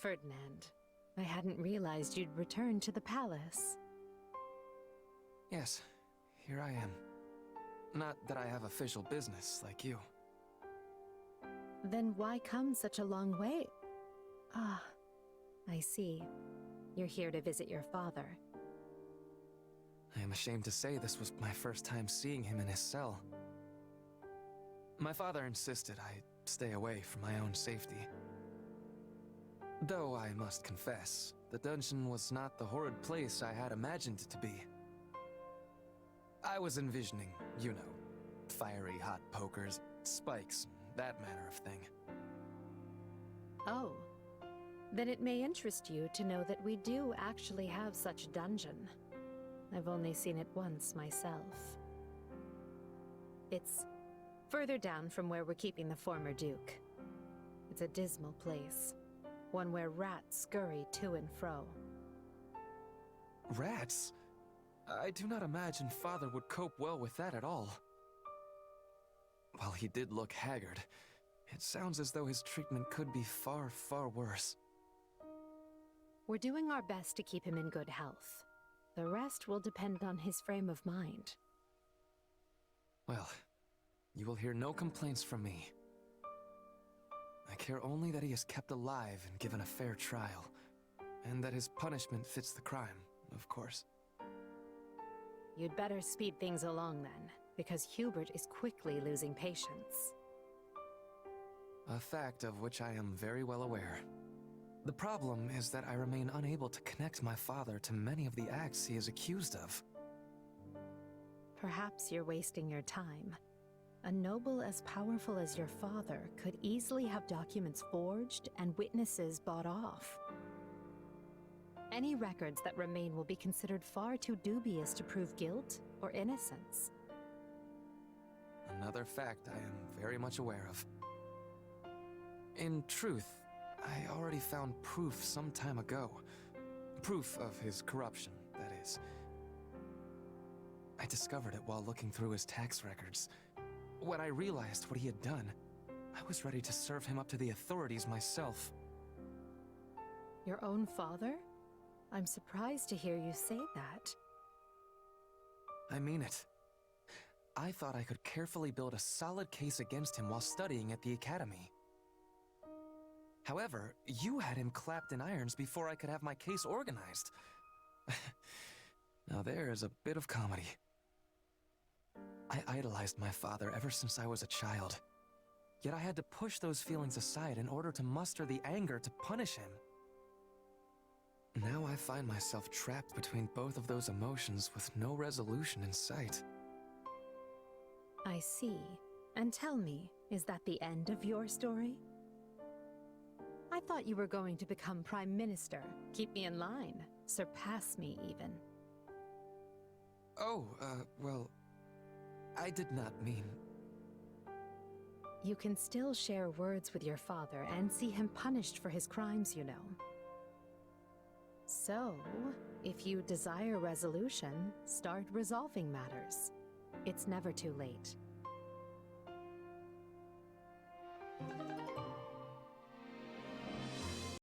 Ferdinand. I hadn't realized you'd returned to the palace. Yes, here I am. Not that I have official business like you. Then why come such a long way? Ah, I see. You're here to visit your father. I am ashamed to say this was my first time seeing him in his cell. My father insisted I stay away for my own safety. Though I must confess, the dungeon was not the horrid place I had imagined it to be. I was envisioning, you know, fiery hot pokers, spikes, that manner of thing. Oh. Then it may interest you to know that we do actually have such a dungeon. I've only seen it once myself. It's further down from where we're keeping the former Duke. It's a dismal place. One where rats scurry to and fro. Rats? I do not imagine Father would cope well with that at all. While he did look haggard, it sounds as though his treatment could be far, far worse. We're doing our best to keep him in good health. The rest will depend on his frame of mind. Well, you will hear no complaints from me. I care only that he is kept alive and given a fair trial, and that his punishment fits the crime, of course. You'd better speed things along then, because Hubert is quickly losing patience. A fact of which I am very well aware. The problem is that I remain unable to connect my father to many of the acts he is accused of. Perhaps you're wasting your time. A noble as powerful as your father could easily have documents forged and witnesses bought off. Any records that remain will be considered far too dubious to prove guilt or innocence. Another fact I am very much aware of. In truth, I already found proof some time ago. Proof of his corruption, that is. I discovered it while looking through his tax records. When I realized what he had done, I was ready to serve him up to the authorities myself. Your own father? I'm surprised to hear you say that. I mean it. I thought I could carefully build a solid case against him while studying at the academy. However, you had him clapped in irons before I could have my case organized. Now there is a bit of comedy. I idolized my father ever since I was a child. Yet I had to push those feelings aside in order to muster the anger to punish him. Now I find myself trapped between both of those emotions with no resolution in sight. I see. And tell me, is that the end of your story? I thought you were going to become Prime Minister, keep me in line, surpass me even. Oh, well, I did not mean... You can still share words with your father and see him punished for his crimes, you know. So, if you desire resolution, start resolving matters. It's never too late.